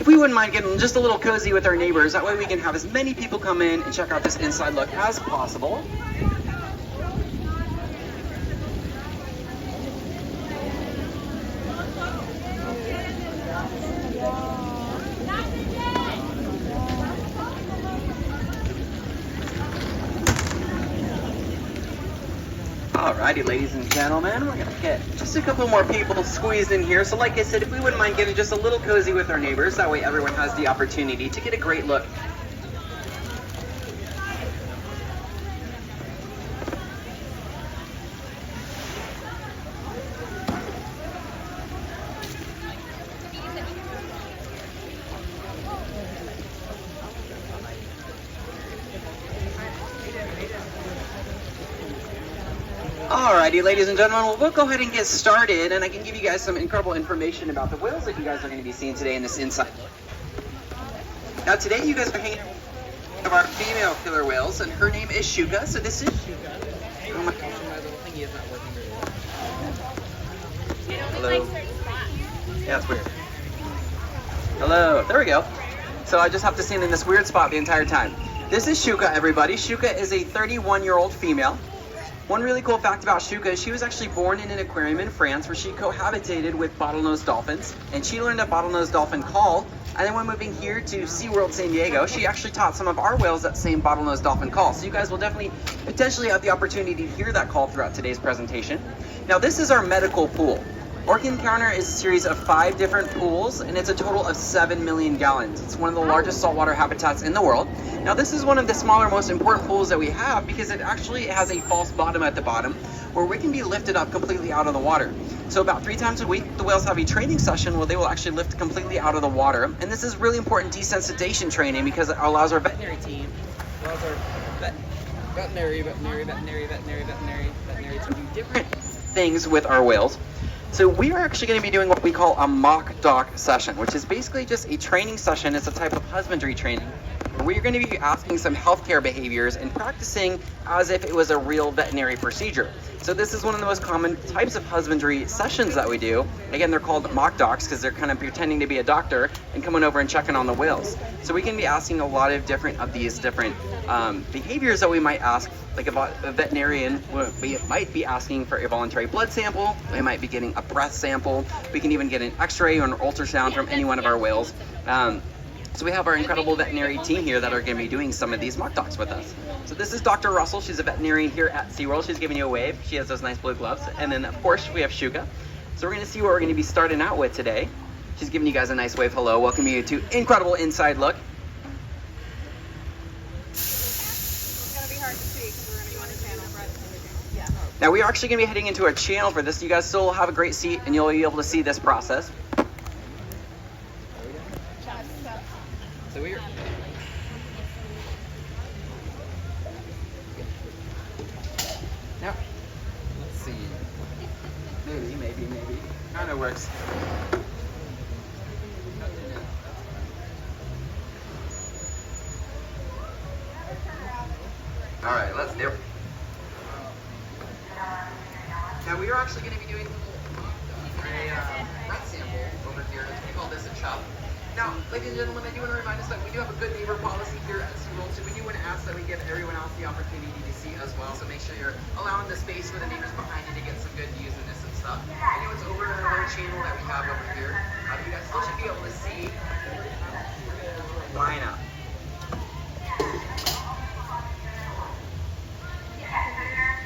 if we wouldn't mind getting just a little cozy with our neighbors, that way we can have as many people come in and check out this inside look as possible. Alrighty, ladies and gentlemen, we're gonna get just a couple more people squeezed in here. So like I said, if we wouldn't mind getting just a little cozy with our neighbors, that way everyone has the opportunity to get a great look. Alrighty, ladies and gentlemen, well, we'll go ahead and get started, and I can give you guys some incredible information about the whales that you guys are going to be seeing today in this inside look. Now today you guys are hanging out with one of our female killer whales, and her name is Shouka. So this is Shouka. Oh my gosh, my little thingy is not working very well. Hello. Yeah, it's weird. Hello, there we go. So I just have to stand in this weird spot the entire time. This is Shouka, everybody. Shouka is a 31-year-old female. One really cool fact about Shouka is she was actually born in an aquarium in France where she cohabitated with bottlenose dolphins, and she learned a bottlenose dolphin call, and then when moving here to SeaWorld San Diego, she actually taught some of our whales that same bottlenose dolphin call. So you guys will definitely potentially have the opportunity to hear that call throughout today's presentation. Now this is our medical pool. Orchid Encounter is a series of 5 different pools, and it's a total of 7 million gallons. It's one of the largest saltwater habitats in the world. Now this is one of the smaller, most important pools that we have because it actually has a false bottom at the bottom where we can be lifted up completely out of the water. So about 3 times a week, the whales have a training session where they will actually lift completely out of the water. And this is really important desensitization training because it allows our veterinary team, veterinary to do different things with our whales. So we are actually going to be doing what we call a mock dock session, which is basically just a training session. It's a type of husbandry training where we're going to be asking some healthcare behaviors and practicing as if it was a real veterinary procedure. So this is one of the most common types of husbandry sessions that we do. Again, they're called mock docks because they're kind of pretending to be a doctor and coming over and checking on the whales. So we can be asking a lot of these different behaviors that we might ask. Like a veterinarian, we might be asking for a voluntary blood sample. We might be getting a breath sample. We can even get an X-ray or an ultrasound from any one of our whales. So we have our incredible veterinary team here that are going to be doing some of these mock docks with us. So this is Dr. Russell. She's a veterinarian here at SeaWorld. She's giving you a wave. She has those nice blue gloves. And then, of course, we have Shouka. So we're going to see what we're going to be starting out with today. She's giving you guys a nice wave hello, welcoming you to incredible inside look. Now we are actually going to be heading into a channel for this. You guys still have a great seat and you'll be able to see this process. So we're... Now, let's see. Maybe. Kind of works. All right, let's do it. Now we are actually going to be doing a breath sample over here. We call this a chub. Now, ladies and gentlemen, I do want to remind us that we do have a good neighbor policy here at SeaWorld, so we do want to ask that we give everyone else the opportunity to see as well. So make sure you're allowing the space for the neighbors behind you to get some good views of this and stuff. I know it's over in another channel that we have over here. You guys still should be able to see. Line up.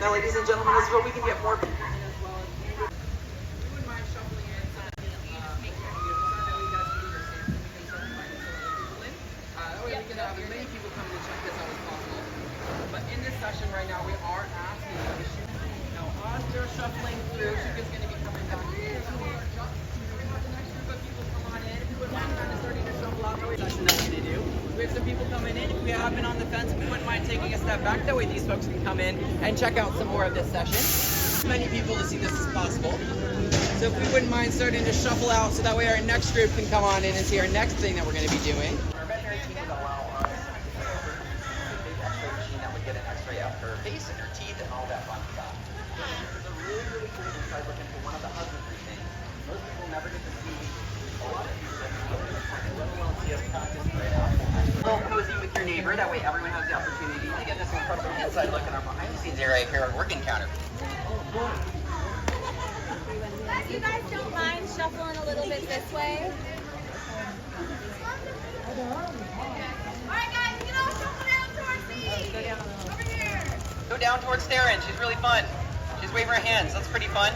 Now, ladies and gentlemen, this is where we can get more people in as well. If you wouldn't mind shuffling in, make sure you decide that we guys can do your sample. We can start inviting some other people in. That way we can have as many people come in and check this out as possible. But in this session right now, we are asking you know, as they're shuffling through, Shouka's going to be coming back in. So we're going to have the next group of people come on in. If you wouldn't mind kind of starting to shuffle out the session that we're going to do. We have some people coming in. If we have been on the fence, we wouldn't mind taking a step back. That way these folks can come in and check out some more of this session. As many people to see this as possible. So if we wouldn't mind starting to shuffle out so that way our next group can come on in and see our next thing that we're going to be doing. Our veterinary team would allow us a big X-ray machine that would get an X-ray of her face and her teeth and all that fun stuff. This is a really cool inside look into one of the husbandry things. Most people never get to see a lot of these things, let alone area here at Work Encounter. If you guys don't mind shuffling a little bit this way. Alright guys, you can all shuffle down towards me. Over here. Go down towards Darren. She's really fun. She's waving her hands. That's pretty fun.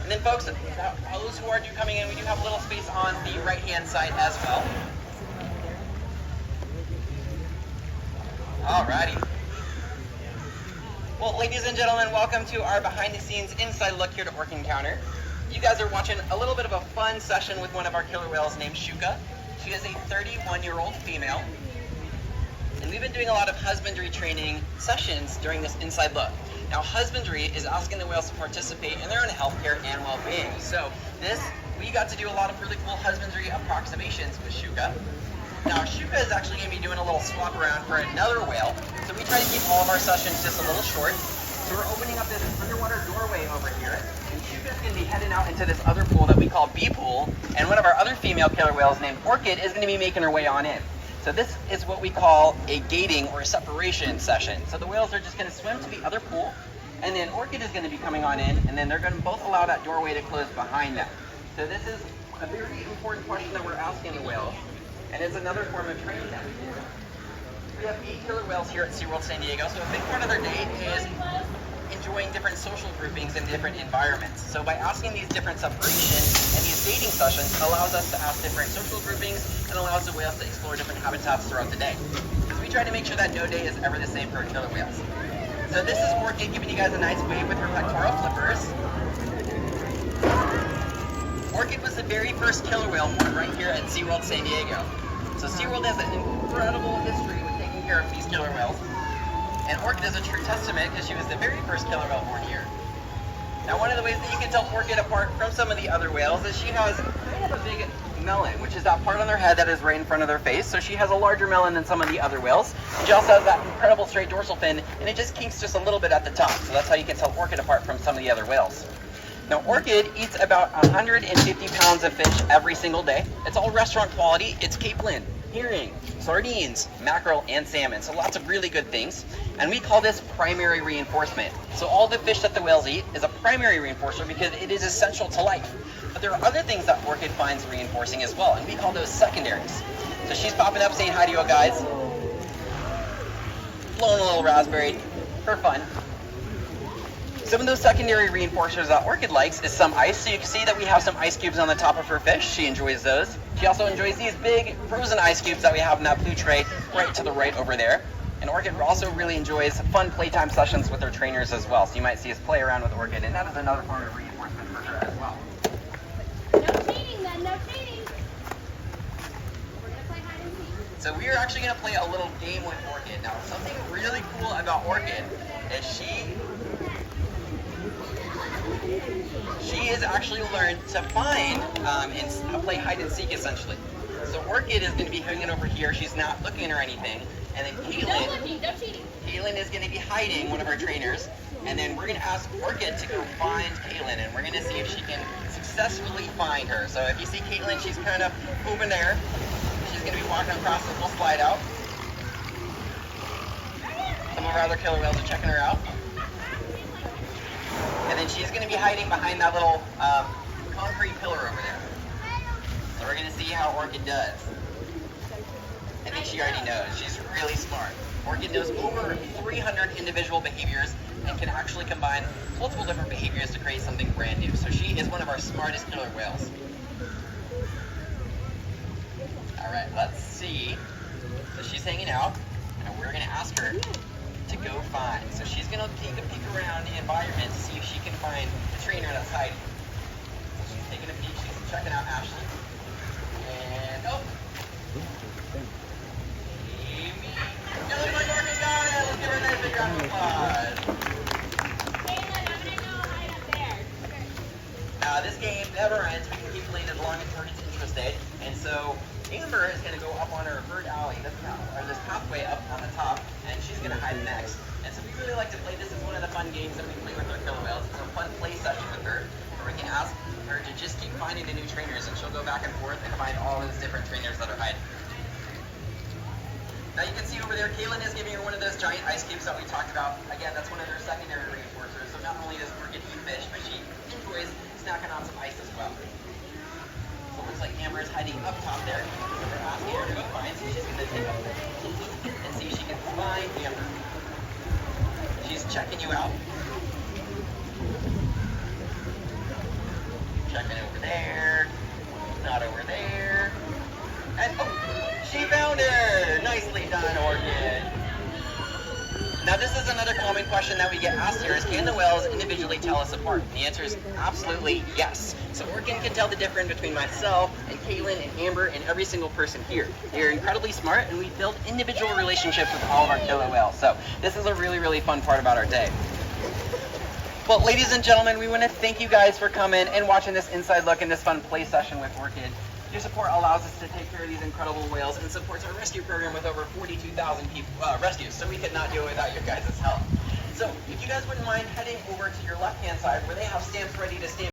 And then folks, those who are coming in, we do have a little space on the right-hand side as well. Alrighty. Well, ladies and gentlemen, welcome to our behind-the-scenes inside look here at Work Encounter. You guys are watching a little bit of a fun session with one of our killer whales named Shouka. She is a 31-year-old female. And we've been doing a lot of husbandry training sessions during this inside look. Now, husbandry is asking the whales to participate in their own healthcare and well-being. So we got to do a lot of really cool husbandry approximations with Shouka. Now, Shouka is actually going to be doing a little swap around for another whale. So we try to keep all of our sessions just a little short. So we're opening up this underwater doorway over here. And Shouka's going to be heading out into this other pool that we call B pool. And one of our other female killer whales named Orkid is going to be making her way on in. So this is what we call a gating or a separation session. So the whales are just going to swim to the other pool, and then Orkid is going to be coming on in, and then they're going to both allow that doorway to close behind them. So this is a very important question that we're asking the whales, and it's another form of training that we do. We have 8 killer whales here at SeaWorld San Diego, so a big part of their day is enjoying different social groupings in different environments. So by asking these different separations and these dating sessions allows us to ask different social groupings and allows the whales to explore different habitats throughout the day. Because we try to make sure that no day is ever the same for our killer whales. So this is Orkid giving you guys a nice wave with her pectoral flippers. Orkid was the very first killer whale born right here at SeaWorld San Diego. So SeaWorld has an incredible history with taking care of these killer whales. And Orkid is a true testament because she was the very first killer whale born here. Now, one of the ways that you can tell Orkid apart from some of the other whales is she has kind of a big melon, which is that part on their head that is right in front of their face. So she has a larger melon than some of the other whales. And she also has that incredible straight dorsal fin, and it just kinks just a little bit at the top. So that's how you can tell Orkid apart from some of the other whales. Now, Orkid eats about 150 pounds of fish every single day. It's all restaurant quality. It's Cape Lynn, herring, sardines, mackerel, and salmon. So lots of really good things. And we call this primary reinforcement. So all the fish that the whales eat is a primary reinforcer because it is essential to life. But there are other things that Orkid finds reinforcing as well, and we call those secondaries. So she's popping up saying hi to you guys. Blowing a little raspberry for fun. Some of those secondary reinforcers that Orkid likes is some ice. So you can see that we have some ice cubes on the top of her fish. She enjoys those. She also enjoys these big frozen ice cubes that we have in that blue tray right to the right over there. And Orkid also really enjoys fun playtime sessions with her trainers as well. So you might see us play around with Orkid, and that is another form of reinforcement for her as well. No cheating then, no cheating. We're going to play hide and seek. So we are actually going to play a little game with Orkid. Now, something really cool about Orkid is she has actually learned to find and play hide and seek essentially. So Orkid is going to be hanging over here. She's not looking or anything. And then Caitlin is going to be hiding, one of our trainers. And then we're going to ask Orkid to go find Caitlin, and we're going to see if she can successfully find her. So if you see Caitlin, she's kind of over there. She's going to be walking across this little slide out. Some of our other killer whales are checking her out. And then she's going to be hiding behind that little concrete pillar over there. So we're going to see how Orkid does. I think she already knows. She's really smart. Orkid knows over 300 individual behaviors and can actually combine multiple different behaviors to create something brand new. So she is one of our smartest killer whales. All right, let's see. So she's hanging out, and we're going to ask her to go find. So she's going to take a peek around the environment to see if she can find the trainer that's hiding. So she's taking a peek. She's checking out Ashley. And, oh! Amy! It looks like Orkid got it! Let's give her a nice big round of applause. Caitlin, I'm going to go hide up there. This game never ends. We can keep playing as long as Orkid's interested. And so Amber is going to go up on her bird alley, this pathway up on the top, and she's going to hide next. And so we really like to play. This is one of the fun games that we play with our killer whales. It's a fun play session with her, where we can ask her to just keep finding the new trainers, and she'll go back and forth and find all those different trainers that are hiding. Now you can see over there, Kaylin is giving her one of those giant ice cubes that we talked about. Again, that's one of their secondary reinforcers. So not only does Orkid eat fish, but she enjoys snacking on some ice as well. So it looks like Amber is hiding up top there. So we're asking her to go find, so she's going to take a look and see if she can find Amber. She's checking you out. Checking over there. Not over there. And oh, she found her! Nicely done, Orkid. Now this is another common question that we get asked here is, can the whales individually tell us apart? And the answer is absolutely yes. So Orkid can tell the difference between myself and Kaylin and Amber and every single person here. They're incredibly smart, and we build individual relationships with all of our killer whales. So this is a really, really fun part about our day. Well, ladies and gentlemen, we want to thank you guys for coming and watching this inside look and this fun play session with Orkid. Your support allows us to take care of these incredible whales and supports our rescue program with over 42,000 rescues, so we could not do it without your guys' help. So if you guys wouldn't mind heading over to your left-hand side where they have stamps ready to stamp